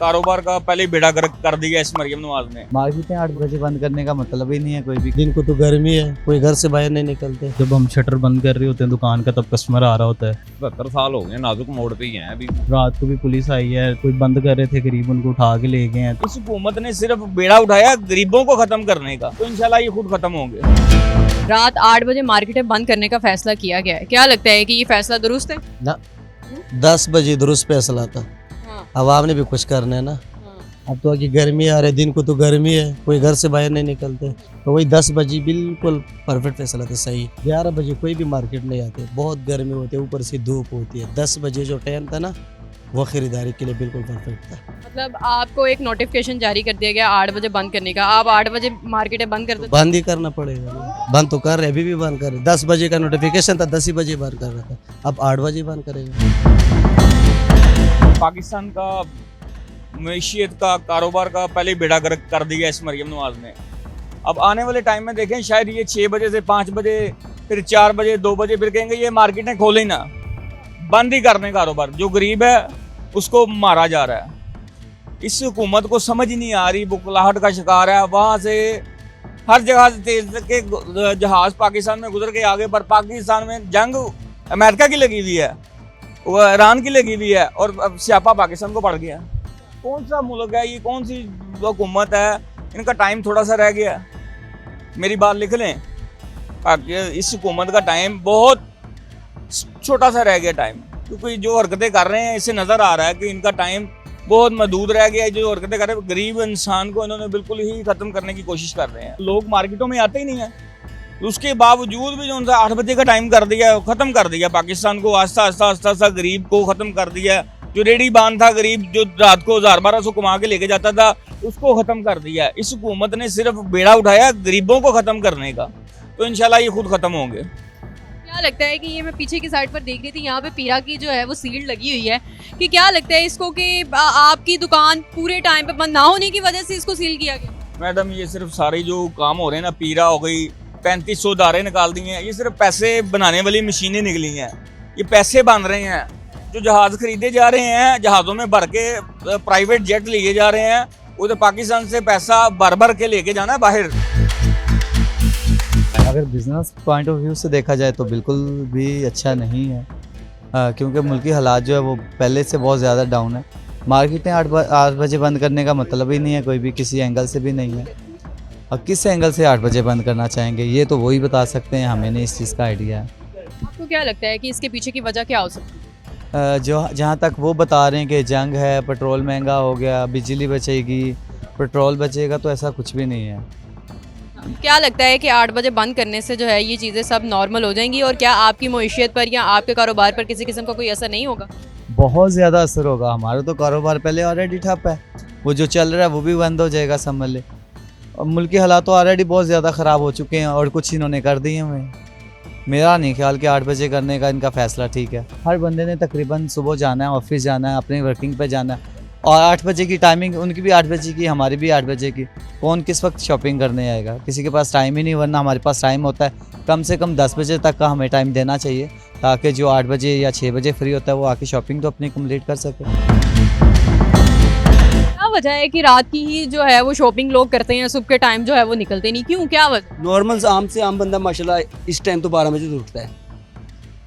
कारोबार का पहले ही बेड़ा गर्क कर दिया इस मरियम नवाज ने। मार्केटें 8 बजे बंद करने का मतलब ही नहीं है कोई भी। दिन को तो गर्मी है, कोई घर से बाहर नहीं निकलते। जब हम शटर बंद कर रहे होते हैं दुकान का तब कस्टमर आ रहा होता है। 72 साल हो गए नाजुक मोड़ पे ही हैं अभी। रात को भी पुलिस आई है, कोई बंद कर रहे थे गरीब, उनको उठा के ले गए हैं। इस हुकूमत ने सिर्फ बेड़ा उठाया गरीबों को खत्म करने का, तो इंशाल्लाह ये खुद खत्म होंगे। रात 8 बजे मार्केटें बंद करने का फैसला किया गया है, क्या लगता है कि ये फैसला दुरुस्त है? ना 10 बजे दुरुस्त फैसला था। आवाम ने भी कुछ करना है ना। अब तो कि गर्मी आ रही है, दिन को तो गर्मी है, कोई घर से बाहर नहीं निकलते, तो वही 10 बजे बिल्कुल परफेक्ट फैसला था, सही। 11 बजे कोई भी मार्केट नहीं आते, बहुत गर्मी होती है, ऊपर से धूप होती है। 10 बजे जो टाइम था ना, वो खरीदारी के लिए बिल्कुल परफेक्ट था। मतलब आपको एक नोटिफिकेशन जारी कर दिया गया 8 बजे बंद करने का, आप 8 बजे मार्केटें बंद कर देते? बंद ही करना पड़ेगा ना। बंद तो कर रहे, अभी भी बंद कर रहे। 10 बजे का नोटिफिकेशन था, 10 ही बजे बंद कर रहा था, अब 8 बजे बंद करेगा। पाकिस्तान का मईशियत का, कारोबार का पहले ही बेड़ा गर्क कर दिया इस मरियम नवाज ने। अब आने वाले टाइम में देखें, शायद ये 6 बजे से 5 बजे, फिर 4 बजे, 2 बजे, फिर कहेंगे ये मार्केटें खोले ही ना, बंद ही करने कारोबार। जो गरीब है उसको मारा जा रहा है। इस हुकूमत को समझ ही नहीं आ रही, बुखलाहट का शिकार है। वहाँ से हर जगह से तेज के जहाज पाकिस्तान में गुजर के आगे, पर पाकिस्तान में जंग अमेरिका की लगी हुई है, वो ईरान की लगी हुई है, और अब स्यापा पाकिस्तान को पड़ गया। कौन सा मुल्क है ये, कौन सी हुकूमत है? इनका टाइम थोड़ा सा रह गया। मेरी बात लिख लें, इस हुकूमत का टाइम बहुत छोटा सा रह गया टाइम, क्योंकि जो हरकतें कर रहे हैं इससे नज़र आ रहा है कि इनका टाइम बहुत महदूद रह गया है। जो हरकतें कर रहे हैं गरीब इंसान को इन्होंने बिल्कुल ही ख़त्म करने की कोशिश कर रहे हैं। लोग मार्केटों में आते ही नहीं है, उसके बावजूद भी जो उनका 8 बजे का टाइम कर दिया, ख़त्म कर दिया पाकिस्तान को। आस्ता आस्ता आस्ता आस्ता गरीब को ख़त्म कर दिया। जो रेडी बांध था, गरीब जो रात को 1000-1200 कमा के लेके जाता था, उसको ख़त्म कर दिया। इस हुकूमत ने सिर्फ बेड़ा उठाया गरीबों को ख़त्म करने का, तो इंशाल्लाह ये खुद ख़त्म होंगे। क्या लगता है कि ये मैं पीछे की साइड पर देख रही थी, यहाँ पे पीरा की जो है वो सील लगी हुई है, कि क्या लगता है इसको कि आपकी दुकान पूरे टाइम पे बंद ना होने की वजह से इसको सील किया गया? मैडम, ये सिर्फ सारे जो काम हो रहे हैं ना, पीरा हो गई, 3500 दारें निकाल दी हैं, ये सिर्फ पैसे बनाने वाली मशीनें निकली हैं। ये पैसे बन रहे हैं। जो जहाज़ खरीदे जा रहे हैं, जहाज़ों में भर के प्राइवेट जेट लिए जा रहे हैं, उधर पाकिस्तान से पैसा भर भर के लेके जाना है बाहर। अगर बिजनेस पॉइंट ऑफ व्यू से देखा जाए तो बिल्कुल भी अच्छा नहीं है, क्योंकि मुल्की हालात जो है वो पहले से बहुत ज़्यादा डाउन है। मार्केटें 8 बजे बंद करने का मतलब ही नहीं है कोई भी, किसी एंगल से भी नहीं है। अब किस एंगल से 8 बजे बंद करना चाहेंगे ये तो वही बता सकते हैं, हमें नहीं इस चीज़ का आइडिया है। आपको क्या लगता है कि इसके पीछे की वजह क्या हो सकती है? जो जहाँ तक वो बता रहे हैं कि जंग है, पेट्रोल महंगा हो गया, बिजली बचेगी, पेट्रोल बचेगा, तो ऐसा कुछ भी नहीं है। क्या लगता है कि 8 बजे बंद करने से जो है ये चीज़ें सब नॉर्मल हो जाएंगी, और क्या आपकी मईशियत पर या आपके कारोबार पर किसी किस्म का कोई असर नहीं होगा? बहुत ज़्यादा असर होगा। हमारा तो कारोबार पहले ऑलरेडी ठप है, वो जो चल रहा है वो भी बंद हो जाएगा, समझ ले। और मुल्क के हालात तो ऑलरेडी बहुत ज़्यादा ख़राब हो चुके हैं, और कुछ इन्होंने कर दिए हमें। मेरा नहीं ख्याल कि 8 बजे करने का इनका फ़ैसला ठीक है। हर बंदे ने तकरीबन सुबह जाना है, ऑफिस जाना है, अपनी वर्किंग पे जाना है, और 8 बजे की टाइमिंग उनकी भी 8 बजे की, हमारी भी 8 बजे की। कौन किस वक्त शॉपिंग करने आएगा? किसी के पास टाइम ही नहीं, वरना हमारे पास टाइम होता है। कम से कम 10 बजे तक का हमें टाइम देना चाहिए, ताकि जो 8 बजे या 6 बजे फ्री होता है वो आके शॉपिंग तो अपनी कंप्लीट कर सके। क्या वजह है कि रात की ही जो है वो शॉपिंग लोग करते हैं, सुबह के टाइम जो है वो निकलते नहीं, क्यों, क्या वजह? नॉर्मल आम से आम बंदा माशाल्लाह इस टाइम तो 12 बजे तो उठता है।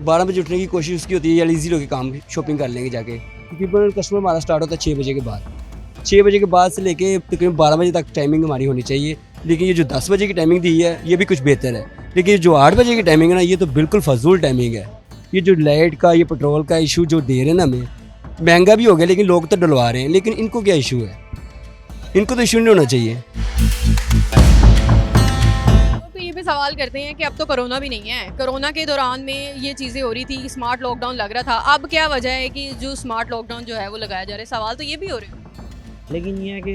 12 बजे उठने की कोशिश उसकी होती है, या ईजी लोग काम शॉपिंग कर लेंगे जाके, क्योंकि कस्टमर हमारा स्टार्ट होता है 6 बजे के बाद। 6 बजे के बाद से लेके तकरीबन 12 बजे तक टाइमिंग हमारी होनी चाहिए। लेकिन ये जो 10 बजे की टाइमिंग दी है ये भी कुछ बेहतर है, लेकिन जो 8 बजे की टाइमिंग है ना, ये तो बिल्कुल फजूल टाइमिंग है। ये जो लाइट का, ये पेट्रोल का इशू जो दे रहे हैं ना हमें, महंगा भी हो गया, लेकिन लोग तो डलवा रहे हैं। लेकिन इनको क्या इशू है? इनको तो इशू नहीं होना चाहिए। तो ये भी सवाल करते हैं कि अब तो कोरोना भी नहीं है, कोरोना के दौरान में ये चीज़ें हो रही थी, स्मार्ट लॉकडाउन लग रहा था, अब क्या वजह है कि जो स्मार्ट लॉकडाउन जो है वो लगाया जा रहा है? सवाल तो ये भी हो रहे हैं। लेकिन ये है कि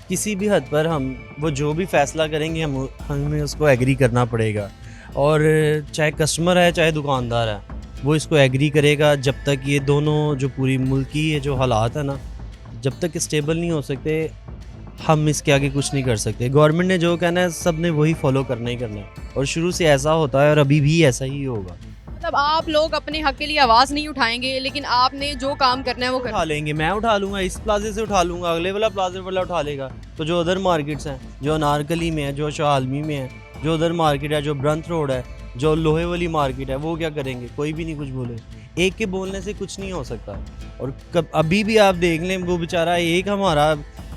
किसी भी हद पर हम वो जो भी फ़ैसला करेंगे हमें उसको एग्री करना पड़ेगा, और चाहे कस्टमर है चाहे दुकानदार है वो इसको एग्री करेगा। जब तक ये दोनों जो पूरी मुल्क की ये जो हालात है ना, जब तक स्टेबल नहीं हो सकते, हम इसके आगे कुछ नहीं कर सकते। गवर्नमेंट ने जो कहना है सब ने वही फॉलो करना ही करना है, और शुरू से ऐसा होता है और अभी भी ऐसा ही होगा। मतलब आप लोग अपने हक के लिए आवाज़ नहीं उठाएंगे, लेकिन आपने जो काम करना है वो उठा करना लेंगे, मैं उठा लूँगा, इस प्लाजे से उठा लूँगा, अगले वाला प्लाजे वाला उठा लेगा। तो जो अदर मार्केट्स हैं, जो अनारकली में है, जो शाहआलमी में है, जो अदर मार्केट है, जो ब्रंथ रोड है, जो लोहे वाली मार्केट है, वो क्या करेंगे? कोई भी नहीं कुछ बोले। एक के बोलने से कुछ नहीं हो सकता। और अभी भी आप देख लें, वो बेचारा एक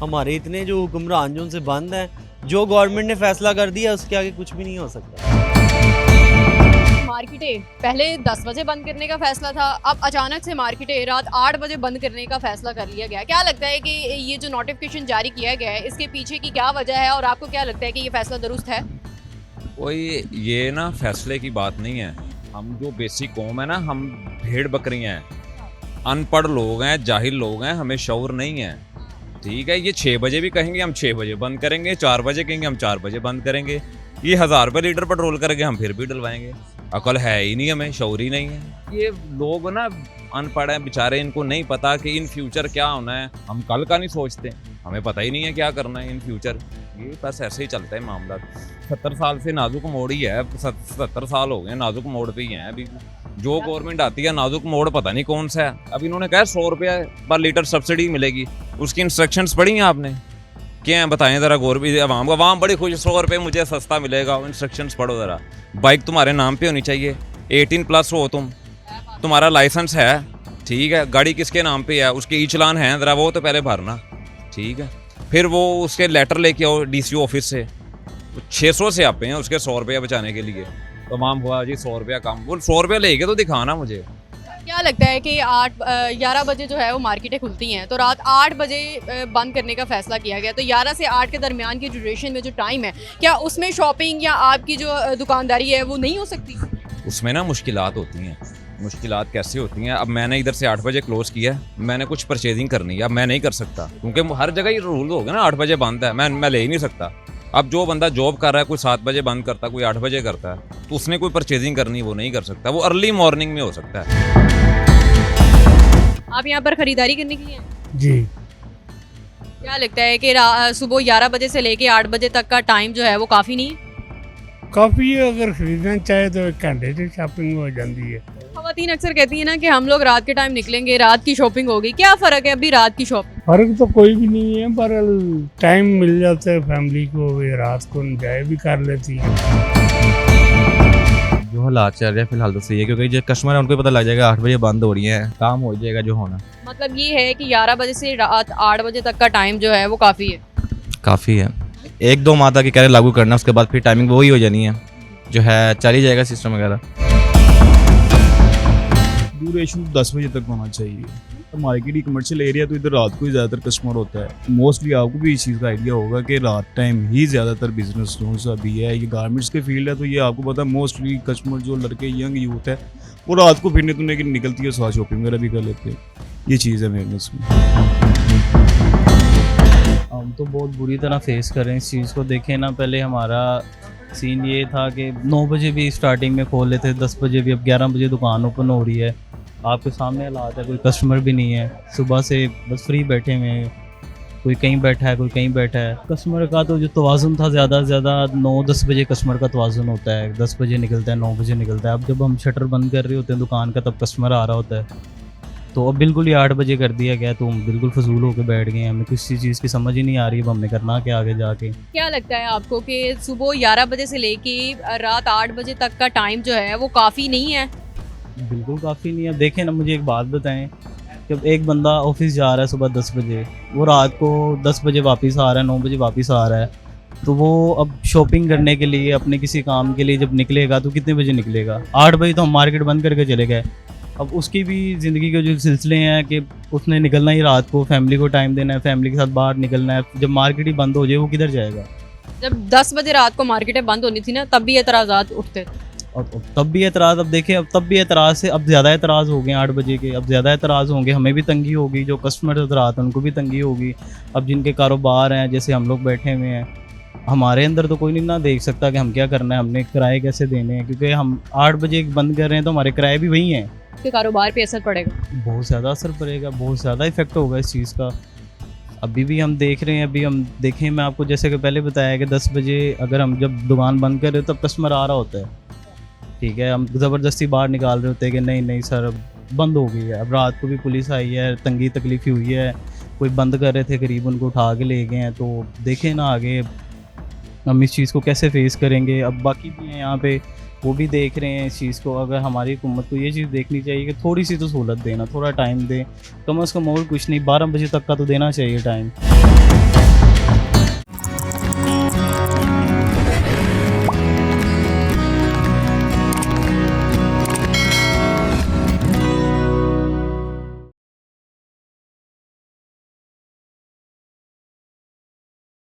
हमारे इतने जो हुक्मरान जो उनसे बंद हैं, जो गवर्नमेंट ने फैसला कर दिया उसके आगे कुछ भी नहीं हो सकता। मार्केटें पहले 10 बजे बंद करने का फैसला था, अब अचानक से मार्केटें रात 8 बजे बंद करने का फैसला कर लिया गया। क्या लगता है कि ये जो नोटिफिकेशन जारी किया गया है, इसके पीछे की क्या वजह है और आपको क्या लगता है कि ये फैसला दुरुस्त है? कोई ये ना फैसले की बात नहीं है। हम जो बेसिक कौम है ना, हम भेड़ बकरियां हैं, अनपढ़ लोग हैं, जाहिल लोग हैं, हमें शऊर नहीं है। ठीक है, ये 6 बजे भी कहेंगे हम 6 बजे बंद करेंगे, 4 बजे कहेंगे हम 4 बजे बंद करेंगे। ये 1000 रुपये लीटर पेट्रोल करके हम फिर भी डलवाएंगे। अकल है ही नहीं, हमें शऊर ही नहीं है। ये लोग ना अनपढ़ हैं बेचारे, इनको नहीं पता कि इन फ्यूचर क्या होना है। हम कल का नहीं सोचते, हमें पता ही नहीं है क्या करना है इन फ्यूचर। ये बस ऐसे ही चलता है मामला। 70 साल से नाजुक मोड़ ही है, 70 साल हो गए नाजुक मोड़ पे ही हैं अभी। जो गवर्नमेंट आती है नाजुक मोड़ पता नहीं कौन सा है। अब इन्होंने कहा 100 रुपये पर लीटर सब्सिडी मिलेगी, उसकी इंस्ट्रक्शंस पढ़ी हैं आपने? क्या हैं बताएं ज़रा गवर्नमेंट आवाम बड़ी खुश, 100 रुपये मुझे सस्ता मिलेगा। इंस्ट्रक्शंस पढ़ो ज़रा। बाइक तुम्हारे नाम पे होनी चाहिए, 18+ हो तुम, तुम्हारा लाइसेंस है, ठीक है। गाड़ी किसके नाम पे है, उसके ई चालान हैं, ज़रा वो तो पहले भरना, ठीक है। फिर वो उसके लेटर लेके आओ DCO ऑफिस से। 600 से आप हैं उसके 100 रुपये बचाने के लिए। तो माम हुआ जी 100 रुपया कम, वो 100 रुपये लेके तो दिखाना मुझे। क्या लगता है कि 11 बजे जो है वो मार्केटें खुलती हैं, तो रात 8 बजे बंद करने का फैसला किया गया। तो 11 से 8 के दरमियान की ड्यूरेशन में जो टाइम है, क्या उसमें शॉपिंग या आपकी जो दुकानदारी है वो नहीं हो सकती? उसमें ना मुश्किलात होती हैं। मुश्किलात कैसे होती हैं? अब मैंने इधर से 8 बजे क्लोज़ किया, मैंने कुछ परचेजिंग करनी है, अब मैं नहीं कर सकता क्योंकि हर जगह ये रूल हो गया ना, 8 बजे बंद है, मैं ले ही नहीं सकता। अब जो बंदा जॉब कर रहा है, कोई 7 बजे बंद करता है, कोई 8 बजे करता है, तो उसने कोई परचेजिंग करनी वो नहीं कर सकता, वो अर्ली मॉर्निंग में हो सकता है। आप यहाँ पर खरीदारी करने के लिए हैं? जी। क्या लगता है कि सुबह 11 बजे से लेके 8 बजे तक का टाइम जो है वो काफ़ी नहीं है? काफ़ी अगर खरीदना चाहे तो 1 घंटे से शॉपिंग हो जाती है। खवातीन अक्सर कहती है ना कि हम लोग रात के टाइम निकलेंगे, रात की शॉपिंग होगी। क्या फ़र्क है अभी रात की शॉपिंग? फर्क तो कोई भी नहीं है, पर टाइम मिल जाता है फैमिली को, वे रात को एंजॉय भी कर लेती है। जो हालात चल रहे हैं फिलहाल तो सही है, क्योंकि जो कस्टमर है उनको पता लग जाएगा 8 बजे बंद हो रही है, काम हो जाएगा जो होना। मतलब ये है कि 11 बजे से रात 8 बजे तक का टाइम जो है वो काफ़ी है? काफ़ी है। 1-2 माह तक कह रहे लागू करना, उसके बाद फिर टाइमिंग वही हो जानी है, जो है चल ही जाएगा सिस्टम वगैरह। ड्यूरेशन 10 बजे तक होना चाहिए। तो मार्केट ही कमर्शियल एरिया, तो इधर रात को ही ज़्यादातर कस्टमर होता है। मोस्टली आपको भी इस चीज़ का आइडिया होगा कि रात टाइम ही ज़्यादातर बिजनेस जो सा भी है, ये गारमेंट्स के फील्ड है, तो ये आपको पता है मोस्टली कस्टमर जो लड़के यंग यूथ है वो रात को फिरने तुमने निकलती है, साथ शॉपिंग वगैरह भी कर लेते हैं। ये चीज़ है बिजनेस में। हम तो बहुत बुरी तरह फेस कर रहे हैं इस चीज़ को। देखें ना, पहले हमारा सीन ये था कि 9 बजे भी स्टार्टिंग में खोल लेते, 10 बजे भी, अब 11 बजे दुकान ओपन हो रही है। आपके सामने हालात है, कोई कस्टमर भी नहीं है, सुबह से बस फ्री बैठे हुए हैं, कोई कहीं बैठा है, कोई कहीं बैठा है। कस्टमर का तो जो तवाज़ुन था ज़्यादा से ज़्यादा 9-10 बजे कस्टमर का तवाज़ुन होता है, 10 बजे निकलता है, 9 बजे निकलता है। अब जब हम शटर बंद कर रहे होते हैं दुकान का, तब कस्टमर आ रहा होता है। तो अब बिल्कुल ही 8 बजे कर दिया गया, तो हम बिल्कुल फजूल होकर बैठ गए हैं। हमें किसी चीज़ की समझ ही नहीं आ रही, अब हमने करना क्या आगे जाके। क्या लगता है आपको कि सुबह 11 बजे से लेके रात 8 बजे तक का टाइम जो है वो काफ़ी नहीं है? बिल्कुल काफ़ी नहीं है। देखें ना, मुझे एक बात बताएं, जब एक बंदा ऑफिस जा रहा है सुबह 10 बजे, वो रात को 10 बजे वापस आ रहा है, 9 बजे वापस आ रहा है, तो वो अब शॉपिंग करने के लिए, अपने किसी काम के लिए जब निकलेगा तो कितने बजे निकलेगा? 8 बजे तो हम मार्केट बंद करके चले गए। अब उसकी भी ज़िंदगी के जो सिलसिले हैं कि उसने निकलना ही रात को, फैमिली को टाइम देना है, फैमिली के साथ बाहर निकलना है। जब मार्केट ही बंद हो जाए, वो किधर जाएगा? जब 10 बजे रात को मार्केटें बंद होनी थी ना, तब भी एतराज़ात उठते थे। और तब भी एतराज़, अब देखें, अब तब भी एतराज़ से अब ज़्यादा एतराज़ हो गए 8 बजे के, अब ज़्यादा एतराज़ होंगे, हमें भी तंगी होगी, जो कस्टमर रात हैं उनको भी तंगी होगी। अब जिनके कारोबार हैं, जैसे हम लोग बैठे हुए हैं, हमारे अंदर तो कोई नहीं ना देख सकता कि हम क्या करना है, हमने किराए कैसे देने हैं, क्योंकि हम 8 बजे बंद कर रहे हैं तो हमारे किराए भी वही हैं। के कारोबार पे असर पड़ेगा? बहुत ज़्यादा असर पड़ेगा, बहुत ज़्यादा इफेक्ट होगा इस चीज़ का। अभी भी हम देख रहे हैं, अभी हम देखें, मैं आपको जैसे कि पहले बताया कि 10 बजे अगर हम जब दुकान बंद कर रहे हो तब कस्टमर आ रहा होता है, ठीक है, हम ज़बरदस्ती बाहर निकाल रहे होते हैं कि नहीं नहीं सर अब बंद हो गई है। अब रात को भी पुलिस आई है, तंगी तकलीफ़ी हुई है, कोई बंद कर रहे थे करीब, उनको उठा के ले गए हैं। तो देखें ना आगे हम इस चीज़ को कैसे फेस करेंगे। अब बाकी भी हैं यहाँ पे, वो भी देख रहे हैं इस चीज़ को। अगर हमारी हुकूमत को ये चीज़ देखनी चाहिए कि थोड़ी सी तो सहूलत देना, थोड़ा टाइम दें, कम से कम और कुछ नहीं, 12 बजे तक का तो देना चाहिए टाइम।